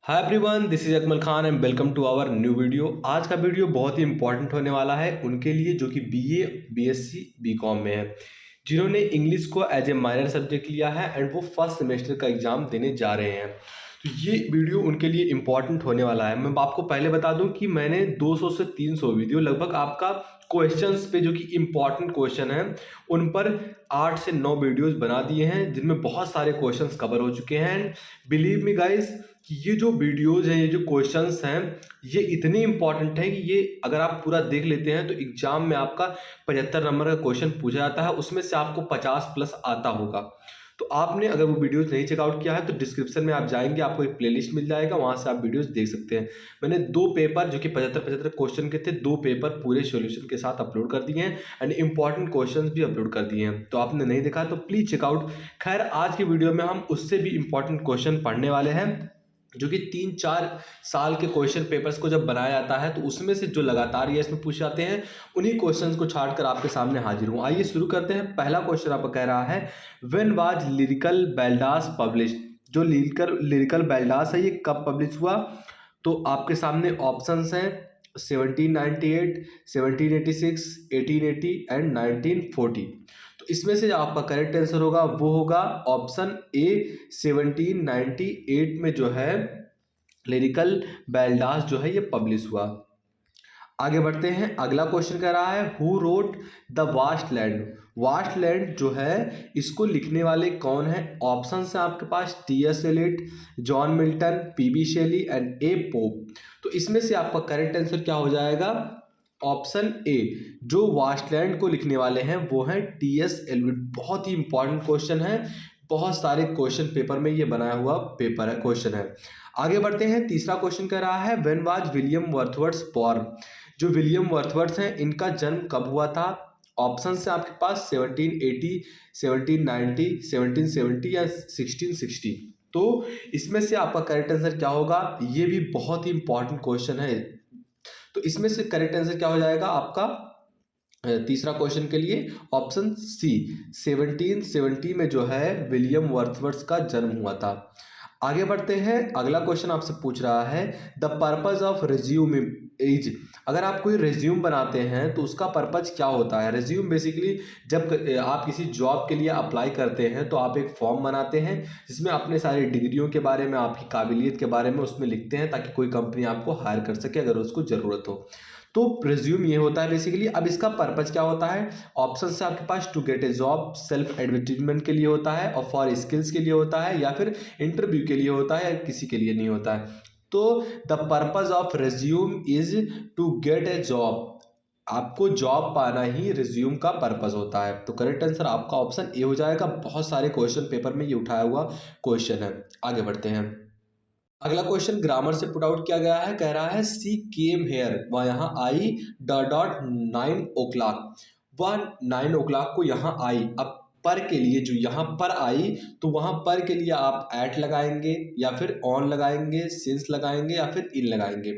Hi everyone, this is Akmal Khan and welcome to our new video. आज का video बहुत ही इंपॉर्टेंट होने वाला है उनके लिए जो कि बीए, बीएससी, बीकॉम में है, जिन्होंने इंग्लिश को एज ए माइनर सब्जेक्ट लिया है एंड वो फर्स्ट सेमेस्टर का एग्जाम देने जा रहे हैं। तो ये वीडियो उनके लिए इंपॉर्टेंट होने वाला है। मैं आपको पहले बता दूं कि मैंने 200 से 300 वीडियो लगभग आपका क्वेश्चंस पे जो कि इंपॉर्टेंट क्वेश्चन है उन पर 8 से 9 वीडियोस बना दिए हैं, जिनमें बहुत सारे क्वेश्चंस कवर हो चुके हैं। एंड बिलीव मी गाइस कि ये जो वीडियोस हैं, ये जो क्वेश्चंस हैं, ये इतने इंपॉर्टेंट हैं कि ये अगर आप पूरा देख लेते हैं तो एग्जाम में आपका 75 नंबर का क्वेश्चन पूछा जाता है, उसमें से आपको 50 प्लस आता होगा। तो आपने अगर वो वीडियोस नहीं चेकआउट किया है तो डिस्क्रिप्शन में आप जाएंगे, आपको एक प्लेलिस्ट मिल जाएगा, वहां से आप वीडियोस देख सकते हैं। मैंने 2 पेपर जो कि 75 क्वेश्चन के थे, 2 पेपर पूरे सॉल्यूशन के साथ अपलोड कर दिए हैं एंड इंपॉर्टेंट क्वेश्चंस भी अपलोड कर दिए हैं। तो आपने नहीं देखा तो प्लीज चेकआउट। खैर, आज की वीडियो में हम उससे भी इंपॉर्टेंट क्वेश्चन पढ़ने वाले हैं जो कि 3-4 साल के क्वेश्चन पेपर्स को जब बनाया जाता है तो उसमें से जो लगातार ये इसमें पूछे जाते हैं, उन्हीं क्वेश्चंस को छाड़ कर आपके सामने हाजिर हूँ। आइए शुरू करते हैं। पहला क्वेश्चन आपका कह रहा है, व्हेन वाज लिरिकल बेल्डास पब्लिश। जो लिरिकल बेल्डास है ये कब पब्लिश हुआ? तो आपके सामने ऑप्शंस हैं 1798, 1786, 1880 एंड 1940। तो इसमें से जो आपका करेक्ट आंसर होगा वो होगा ऑप्शन ए, 1798 में जो है लिरिकल बेल्डास जो है ये पब्लिश हुआ। आगे बढ़ते हैं। अगला क्वेश्चन कह रहा है, who wrote the vast land. Vast land जो है इसको लिखने वाले कौन है? ऑप्शन है आपके पास T S. Eliot, John Milton, P B. Shelley and A. Pope. तो इसमें से आपका करेक्ट आंसर क्या हो जाएगा? ऑप्शन ए, जो वास्टलैंड को लिखने वाले हैं वो हैं टी.एस. एलियट। बहुत ही इंपॉर्टेंट क्वेश्चन है, बहुत सारे क्वेश्चन पेपर में ये बनाया हुआ पेपर है, क्वेश्चन है। आगे बढ़ते हैं। तीसरा क्वेश्चन कह रहा है, व्हेन वाज विलियम वर्थवर्थ बॉर्न। जो विलियम वर्थवर्थ हैं इनका जन्म कब हुआ था? ऑप्शन है आपके पास 1780, 1790, 1770 या 1660। तो इसमें से आपका करेक्ट आंसर क्या होगा? ये भी बहुत ही इंपॉर्टेंट क्वेश्चन है। तो इसमें से करेक्ट आंसर क्या हो जाएगा आपका तीसरा क्वेश्चन के लिए? ऑप्शन सी, 1770 में जो है विलियम वर्थवर्थ का जन्म हुआ था। आगे बढ़ते हैं। अगला क्वेश्चन आपसे पूछ रहा है, the purpose of resume is. अगर आप कोई रिज्यूम बनाते हैं तो उसका पर्पज क्या होता है? रिज्यूम बेसिकली जब आप किसी जॉब के लिए अप्लाई करते हैं तो आप एक फॉर्म बनाते हैं जिसमें अपने सारी डिग्रियों के बारे में, आपकी काबिलियत के बारे में उसमें लिखते हैं ताकि कोई कंपनी आपको हायर कर सके अगर उसको ज़रूरत हो। तो रिज्यूम ये होता है बेसिकली। अब इसका पर्पज क्या होता है? ऑप्शन से आपके पास to get a job, self advertisement के लिए होता है, और फॉर स्किल्स के लिए होता है, या फिर इंटरव्यू के लिए होता है, या किसी के लिए नहीं होता है। तो the purpose of resume is to get a job. आपको जॉब पाना ही रिज्यूम का पर्पज होता है। तो करेक्ट आंसर आपका ऑप्शन ए हो जाएगा। बहुत सारे क्वेश्चन पेपर में ये उठाया हुआ क्वेश्चन है। आगे बढ़ते हैं। अगला क्वेश्चन ग्रामर से पुट आउट किया गया है। कह रहा है, सी केम हेयर, वह यहाँ आई डॉट डॉट 9 o'clock। वह 9 o'clock को यहाँ आई। अब पर के लिए जो यहाँ पर आई, तो वहाँ पर के लिए आप एट लगाएंगे या फिर ऑन लगाएंगे, सिंस लगाएंगे या फिर इन लगाएंगे।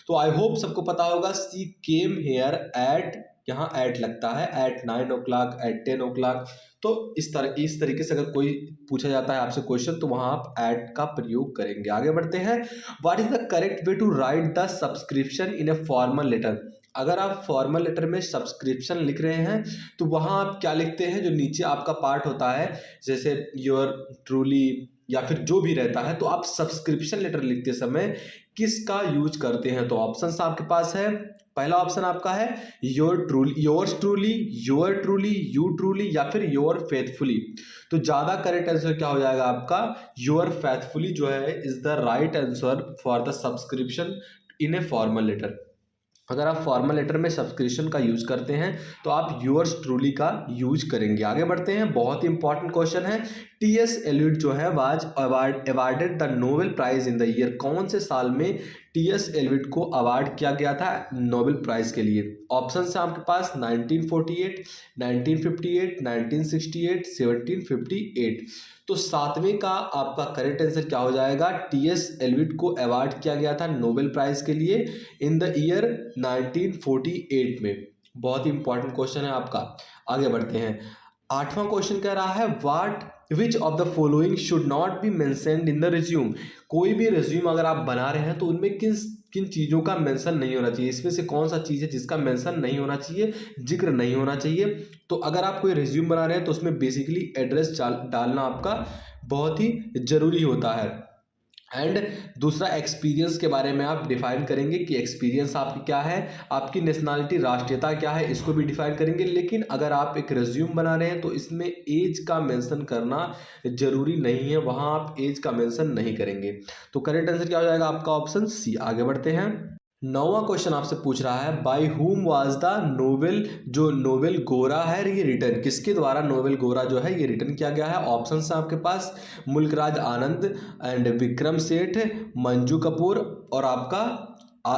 तो आई होप सबको पता होगा, सी केम हेयर एट, यहाँ एट लगता है, एट 9 o'clock, एट 10 o'clock। तो इस तरीके से अगर कोई पूछा जाता है आपसे क्वेश्चन तो वहां आप एट का प्रयोग करेंगे। आगे बढ़ते हैं। What is the correct way to write the subscription in a formal letter. अगर आप फॉर्मल लेटर में सब्सक्रिप्शन लिख रहे हैं तो वहां आप क्या लिखते हैं? जो नीचे आपका पार्ट होता है, जैसे योर ट्रूली या फिर जो भी रहता है, तो आप सब्सक्रिप्शन लेटर लिखते समय किसका यूज करते हैं? तो ऑप्शन आपके पास है। पहला ऑप्शन आपका है your truly, yours truly, your truly, you truly या फिर योर फेथफुली। तो ज्यादा करेक्ट आंसर क्या हो जाएगा आपका? योर फेथफुली जो है is the right answer for the subscription in a formal letter. अगर आप फॉर्मल लेटर में सब्सक्रिप्शन का यूज करते हैं तो आप योर्स ट्रूली का यूज करेंगे। आगे बढ़ते हैं। बहुत ही इंपॉर्टेंट क्वेश्चन है। टी.एस. एलियट जो है was awarded the Nobel prize in the year. कौन से साल में टी.एस. एलियट को अवार्ड किया गया था नोबेल प्राइज के लिए? ऑप्शन है आपके पास 1948, 1958, 1968, 1758। तो सातवें का आपका करेक्ट आंसर क्या हो जाएगा? टी.एस. एलियट को अवार्ड किया गया था नोबेल प्राइज के लिए इन द ईयर 1948 में। बहुत ही इंपॉर्टेंट क्वेश्चन है आपका। आगे बढ़ते हैं। 8वां क्वेश्चन कह रहा है what which of the following should not be mentioned in the resume. कोई भी रिज्यूम अगर आप बना रहे हैं तो उनमें किन किन चीज़ों का मेंशन नहीं होना चाहिए, इसमें से कौन सा चीज़ है जिसका मेंशन नहीं होना चाहिए, जिक्र नहीं होना चाहिए। तो अगर आप कोई रिज्यूम बना रहे हैं तो उसमें बेसिकली एड्रेस डालना आपका बहुत ही ज़रूरी होता है। एंड दूसरा एक्सपीरियंस के बारे में आप डिफाइन करेंगे कि एक्सपीरियंस आपकी क्या है, आपकी नेशनलिटी राष्ट्रीयता क्या है, इसको भी डिफाइन करेंगे। लेकिन अगर आप एक रिज्यूम बना रहे हैं तो इसमें एज का मेंशन करना ज़रूरी नहीं है, वहाँ आप एज का मेंशन नहीं करेंगे। तो करेक्ट आंसर क्या हो जाएगा आपका ऑप्शन सी। आगे बढ़ते हैं। 9वां क्वेश्चन आपसे पूछ रहा है by whom was the novel, जो नोवेल गोरा है ये रिटर्न, किसके द्वारा नोवेल गोरा जो है ये रिटर्न किया गया है। ऑप्शन है आपके पास मुल्कराज आनंद एंड विक्रम सेठ, मंजू कपूर और आपका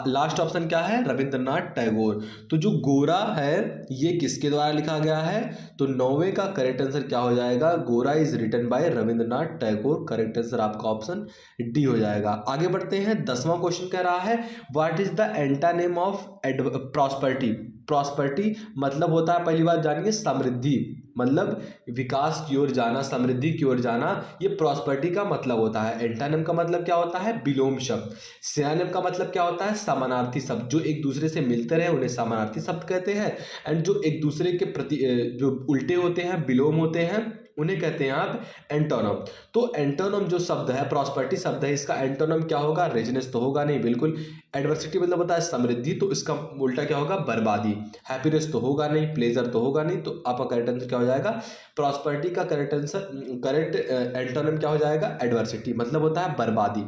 लास्ट ऑप्शन क्या है रविंद्रनाथ टैगोर। तो जो गोरा है ये किसके द्वारा लिखा गया है, तो 9वें का करेक्ट आंसर क्या हो जाएगा, Gora is written by Rabindranath Tagore. Correct answer आपका ऑप्शन डी हो जाएगा। आगे बढ़ते हैं। 10वां क्वेश्चन कह रहा है what is the antonym of prosperity. Prosperity मतलब होता है, पहली बात जानिए, समृद्धि, मतलब विकास की ओर जाना, समृद्धि की ओर जाना, ये प्रॉस्पेरिटी का मतलब होता है। एंटानिम का मतलब क्या होता है, विलोम शब्द। सिनोनिम का मतलब क्या होता है, समानार्थी शब्द, जो एक दूसरे से मिलते रहे उन्हें समानार्थी शब्द कहते हैं। एंड जो एक दूसरे के प्रति जो उल्टे होते हैं, विलोम होते हैं, उन्हें कहते हैं आप एंटोनम। तो एंटोनम जो शब्द है, प्रॉस्पेरिटी शब्द है, इसका एंटोनम क्या होगा, रेजिनेस तो होगा नहीं, बिल्कुल। एडवर्सिटी मतलब होता है समृद्धि, तो इसका उल्टा क्या होगा, बर्बादी। हैप्पीनेस तो होगा नहीं, प्लेजर तो होगा नहीं, तो आपका करेक्ट आंसर क्या हो जाएगा, प्रॉस्पेरिटी का करेक्ट आंसर, करेक्ट एंटोनम क्या हो जाएगा, एडवर्सिटी, मतलब होता है बर्बादी।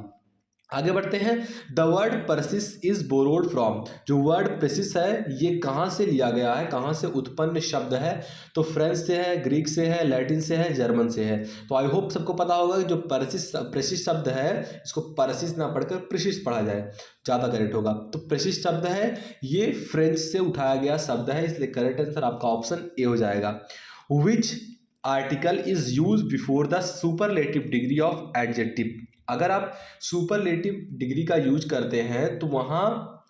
आगे बढ़ते हैं। The word persists is borrowed from, जो वर्ड परसिस है ये कहाँ से लिया गया है, कहाँ से उत्पन्न शब्द है, तो फ्रेंच से है, ग्रीक से है, लैटिन से है, जर्मन से है। तो आई होप सबको पता होगा कि जो परसिस शब्द है इसको परसिस ना पढ़कर प्रिसिस पढ़ा जाए, ज़्यादा करेक्ट होगा। तो प्रिसिस शब्द है ये फ्रेंच से उठाया गया शब्द है, इसलिए करेक्ट आंसर आपका ऑप्शन ए हो जाएगा। Which article is use before the superlative degree of adjective. अगर आप सुपरलेटिव डिग्री का यूज करते हैं तो वहाँ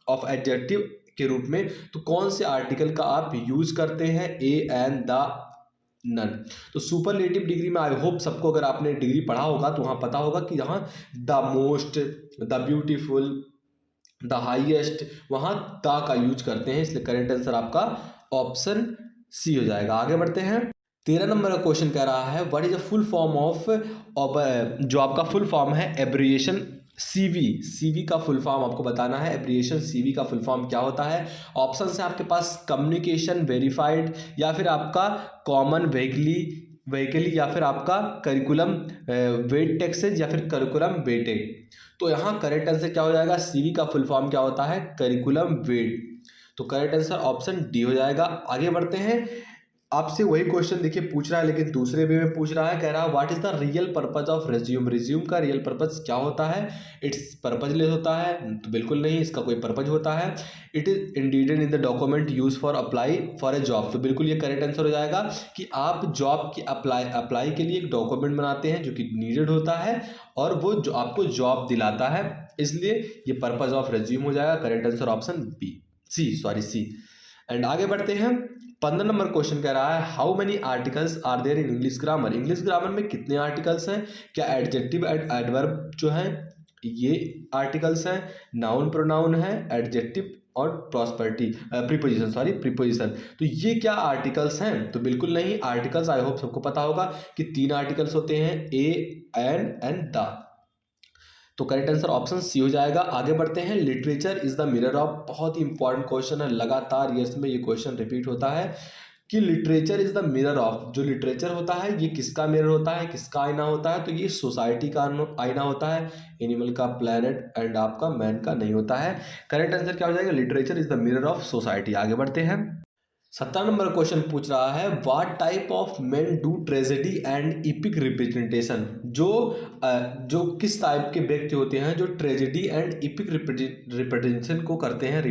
ऑफ एडजेक्टिव के रूप में, तो कौन से आर्टिकल का आप यूज करते हैं, ए, एन, द, नन। तो सुपरलेटिव डिग्री में आई होप सबको, अगर आपने डिग्री पढ़ा होगा तो वहाँ पता होगा कि यहाँ the most, the beautiful, the highest, वहाँ द का यूज करते हैं, इसलिए करेक्ट आंसर आपका ऑप्शन सी हो जाएगा। आगे बढ़ते हैं। 13 नंबर का क्वेश्चन कह रहा है what is the full form of, जो आपका फुल फॉर्म है एब्रिविएशन सीवी। सीवी का फुल फॉर्म आपको बताना है, एब्रिविएशन सीवी का फुल फॉर्म क्या होता है। ऑप्शन है आपके पास कम्युनिकेशन वेरीफाइड, या फिर आपका कॉमन व्हीकली, या फिर आपका करिकुलम वेट टेक्सेज, या फिर करिकुलम वेटेड। तो यहाँ करेक्ट आंसर क्या हो जाएगा, सीवी का फुल फॉर्म क्या होता है, करिकुलम वेट। तो करेक्ट आंसर ऑप्शन डी हो जाएगा। आगे बढ़ते हैं। आपसे वही क्वेश्चन देखिए पूछ रहा है, लेकिन दूसरे वे में पूछ रहा है, कह रहा है what is the real purpose of resume. Resume का रियल पर्पज क्या होता है, इट्स पर्पजलेस होता है, तो बिल्कुल नहीं, इसका कोई पर्पज होता है। It is intended in the document use for apply for a job, तो बिल्कुल ये करेक्ट आंसर हो जाएगा कि आप जॉब की अप्लाई के लिए एक डॉक्यूमेंट बनाते हैं जो कि नीडेड होता है, और वो जो आपको जॉब दिलाता है, इसलिए ये पर्पज ऑफ रिज्यूम हो जाएगा। Correct answer option C. And आगे बढ़ते हैं। 15 नंबर क्वेश्चन कह रहा है how many articles are there in English grammar. English grammar में कितने आर्टिकल्स हैं, क्या एडजेक्टिव एंड एडवर्ब जो है ये आर्टिकल्स हैं, नाउन प्रोनाउन है, एडजेक्टिव और प्रॉस्पेरिटी प्रीपोजिशन। तो ये क्या आर्टिकल्स हैं, तो बिल्कुल नहीं। आर्टिकल्स आई होप सबको पता होगा कि 3 आर्टिकल्स होते हैं, ए, एन एंड द। तो करेक्ट आंसर ऑप्शन सी हो जाएगा। आगे बढ़ते हैं। Literature is the mirror of, बहुत ही इंपॉर्टेंट क्वेश्चन है, लगातार ईयर्स में ये क्वेश्चन रिपीट होता है कि literature is the mirror of, जो लिटरेचर होता है ये किसका मिरर होता है, किसका आईना होता है, तो ये सोसाइटी का आईना होता है, एनिमल का, प्लैनेट एंड आपका मैन का नहीं होता है। करेक्ट आंसर क्या हो जाएगा, literature is the mirror of society. आगे बढ़ते हैं। 17 नंबर क्वेश्चन पूछ रहा है what type of main do tragedy and EPIC representation. जो किस टाइप के व्यक्ति होते हैं जो ट्रेजेडी एंड इपिक रिप्रेजेंटेशन को करते हैं,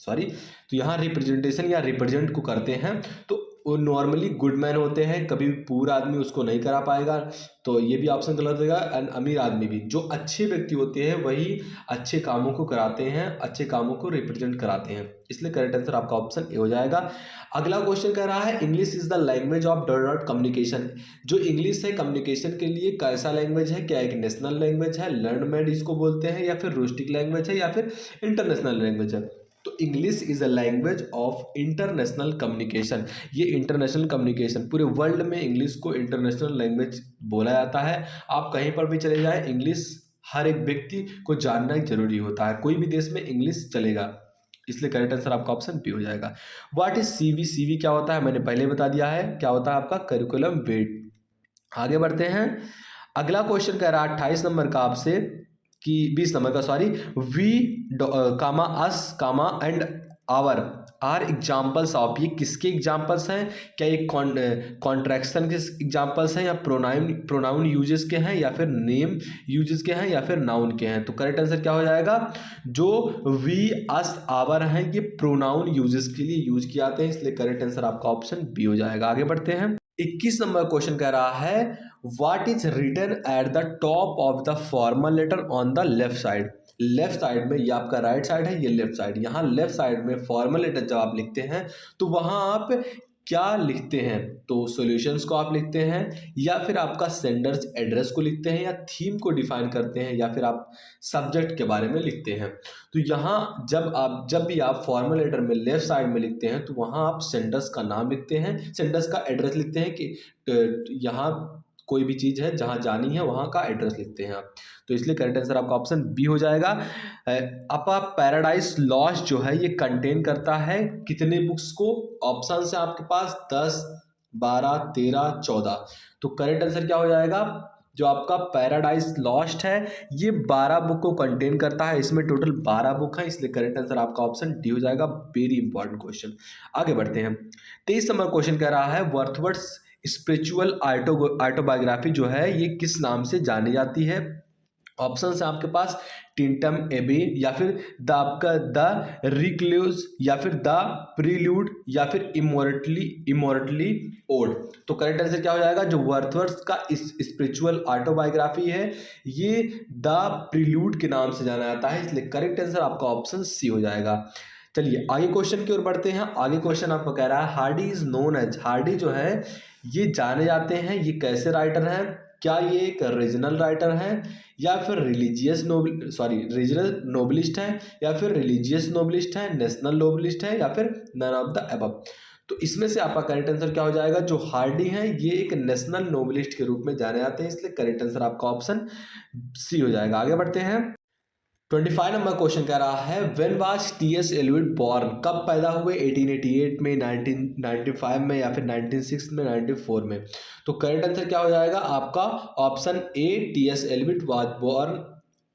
तो यहाँ रिप्रेजेंटेशन या रिप्रेजेंट को करते हैं, तो वो नॉर्मली गुड मैन होते हैं, कभी भी पूरा आदमी उसको नहीं करा पाएगा, तो ये भी ऑप्शन गलत होगा। एंड अमीर आदमी भी, जो अच्छे व्यक्ति होते हैं वही अच्छे कामों को कराते हैं, अच्छे कामों को रिप्रेजेंट कराते हैं, इसलिए करेक्ट आंसर आपका ऑप्शन ए हो जाएगा। अगला क्वेश्चन कह रहा है English is the language of dot dot communication. जो इंग्लिश है कम्युनिकेशन के लिए कैसा लैंग्वेज है, क्या एक नेशनल लैंग्वेज है, लर्न मेड इसको बोलते हैं, या फिर रूस्टिक लैंग्वेज है, या फिर इंटरनेशनल लैंग्वेज है। तो English is a language of international communication. ये इंटरनेशनल कम्युनिकेशन, पूरे वर्ल्ड में इंग्लिश को इंटरनेशनल लैंग्वेज बोला जाता है। आप कहीं पर भी चले जाएं, इंग्लिश हर एक व्यक्ति को जानना ही जरूरी होता है, कोई भी देश में इंग्लिश चलेगा, इसलिए करेक्ट आंसर आपका ऑप्शन बी हो जाएगा। What is CV? सीवी क्या होता है मैंने पहले बता दिया है, क्या होता है आपका करिकुलम वेट। आगे बढ़ते हैं, अगला क्वेश्चन कह रहा है 28 नंबर का आपसे कि 20 नंबर का sorry, we comma us comma and our are examples of, ये किसके एग्जाम्पल्स हैं? क्या ये कॉन्ट्रैक्शन के एग्जाम्पल्स हैं, या प्रोनाउन यूजेस के हैं, या फिर नेम यूजेस के हैं, या फिर नाउन के हैं? तो करेक्ट आंसर क्या हो जाएगा? जो वी अस आवर हैं ये प्रोनाउन यूजेस के लिए यूज किए जाते हैं, इसलिए करेक्ट आंसर आपका ऑप्शन बी हो जाएगा। आगे बढ़ते हैं, 21 नंबर क्वेश्चन कह रहा है what is written at the top of the formal letter on the left side. Left side में, ये आपका राइट साइड है, ये लेफ्ट साइड, यहाँ लेफ्ट साइड में फॉर्मल लेटर जब आप लिखते हैं तो वहाँ आप क्या लिखते हैं? तो सॉल्यूशंस को आप लिखते हैं, या फिर आपका सेंडर्स एड्रेस को लिखते हैं, या थीम को डिफाइन करते हैं, या फिर आप सब्जेक्ट के बारे में लिखते हैं। तो यहाँ जब भी आप फॉर्मल लेटर में लेफ्ट साइड में लिखते हैं तो वहाँ आप सेंडर्स का नाम लिखते हैं, सेंडर्स का एड्रेस लिखते हैं कि यहाँ कोई भी चीज़ है जहाँ जानी है वहाँ का एड्रेस लिखते हैं आप, तो इसलिए करेक्ट आंसर आपका ऑप्शन बी हो जाएगा। अपा पैराडाइज लॉस्ट जो है ये कंटेन करता है कितने बुक्स को? ऑप्शन है आपके पास 10, 12, 13, 14। तो करेक्ट आंसर क्या हो जाएगा? जो आपका पैराडाइज लॉस्ट है ये 12 बुक को कंटेन करता है, इसमें टोटल 12 बुक है, इसलिए करेक्ट आंसर आपका ऑप्शन डी हो जाएगा। Very important question. आगे बढ़ते हैं, 23 नंबर क्वेश्चन कह रहा है वर्थवर्ड्स स्पिरिचुअल ऑटोबायोग्राफी जो है ये किस नाम से जानी जाती है? ऑप्शन है आपके पास टिंटम एबे, या फिर द आपका द रिक्लूज, या फिर द प्रील्यूड, या फिर इमोर्टली ओड। तो करेक्ट आंसर क्या हो जाएगा? जो वर्थवर्ड्स का स्पिरिचुअल ऑटोबायोग्राफी है ये द प्रील्यूड के नाम से जाना जाता है, इसलिए करेक्ट आंसर आपका ऑप्शन सी हो जाएगा। चलिए आगे क्वेश्चन की ओर बढ़ते हैं। आगे क्वेश्चन आपको कह रहा है Hardy is known as, Hardy जो है ये जाने जाते हैं ये कैसे राइटर हैं? क्या ये एक रीजनल राइटर हैं, या फिर रीजनल नोबलिस्ट है, या फिर रिलीजियस नोबलिस्ट है, नेशनल नोबलिस्ट है, या फिर नन ऑफ द अबव? तो इसमें से आपका करेक्ट आंसर क्या हो जाएगा? जो हार्डी हैं ये एक नेशनल नोबलिस्ट के रूप में जाने जाते हैं, इसलिए करेक्ट आंसर आपका ऑप्शन सी हो जाएगा। आगे बढ़ते हैं, 25 नंबर क्वेश्चन कह रहा है when was TS. Eliot born? कब पैदा हुए? 1888 में, 1995 में, या फिर 1906 में, 94 में? तो करेक्ट आंसर क्या हो जाएगा आपका? Option A T S. Eliot was born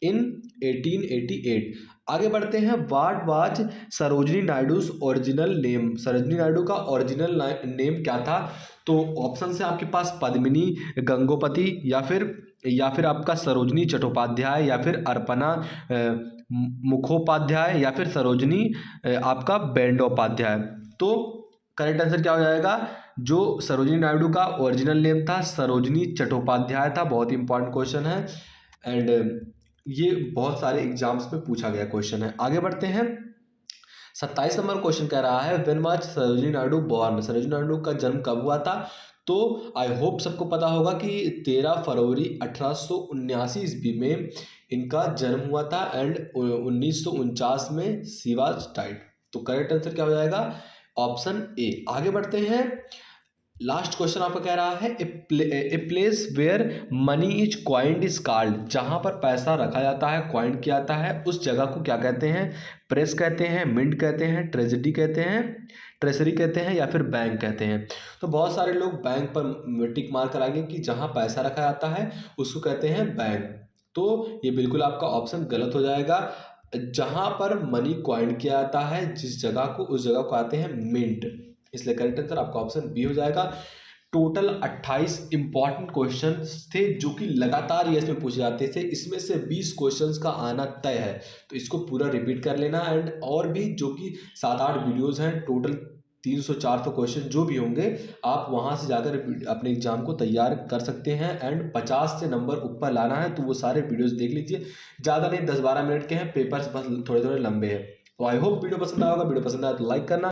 in 1888। आगे बढ़ते हैं, what was Sarojini Naidu's original name? Sarojini Naidu का ओरिजिनल नेम क्या था? तो ऑप्शन है आपके पास पद्मिनी गंगोपति, या फिर आपका सरोजिनी चट्टोपाध्याय, या फिर अर्पणा मुखोपाध्याय, या फिर सरोजिनी आपका बंदोपाध्याय। तो करेक्ट आंसर क्या हो जाएगा? जो सरोजिनी नायडू का ओरिजिनल नेम था सरोजिनी चट्टोपाध्याय था। बहुत इंपॉर्टेंट क्वेश्चन है एंड ये बहुत सारे एग्जाम्स में पूछा गया क्वेश्चन है। आगे बढ़ते हैं, 27 नंबर क्वेश्चन कह रहा है when was Sarojini Naidu born? Sarojini Naidu का जन्म कब हुआ था? तो आई होप सबको पता होगा कि 13 फरवरी 1879 ईस्वी में इनका जन्म हुआ था एंड 1949 में शी वाज डाइड। तो करेक्ट आंसर क्या हो जाएगा? Option A. आगे बढ़ते हैं, लास्ट क्वेश्चन आपका कह रहा है a place where money is coined is called, जहां पर पैसा रखा जाता है कॉइन किया जाता है उस जगह को क्या कहते हैं? प्रेस कहते हैं, मिंट कहते हैं, ट्रेजरी कहते हैं, या फिर बैंक कहते हैं? तो बहुत सारे लोग बैंक पर टिक मार कर आएंगे कि जहां पैसा रखा जाता है उसको कहते हैं बैंक। तो ये बिल्कुल आपका ऑप्शन गलत हो जाएगा। जहां पर मनी कॉइन किया जाता है जिस जगह को, उस जगह को आते हैं मिंट, इसलिए करेक्ट आंसर आपका ऑप्शन बी हो जाएगा। टोटल 28 इंपॉर्टेंट क्वेश्चंस थे जो कि लगातार ये इसमें पूछे जाते थे, इसमें से 20 क्वेश्चंस का आना तय है, तो इसको पूरा रिपीट कर लेना एंड और भी जो कि 7-8 वीडियोस हैं टोटल 300-400 क्वेश्चन जो भी होंगे आप वहाँ से जाकर अपने एग्जाम को तैयार कर सकते हैं। एंड 50 से नंबर ऊपर लाना है तो वो सारे वीडियोस देख लीजिए, ज़्यादा नहीं 10-12 मिनट के हैं, पेपर्स बस थोड़े थोड़े लंबे हैं। तो आई होप वीडियो पसंद आएगा, वीडियो पसंद आया तो लाइक करना।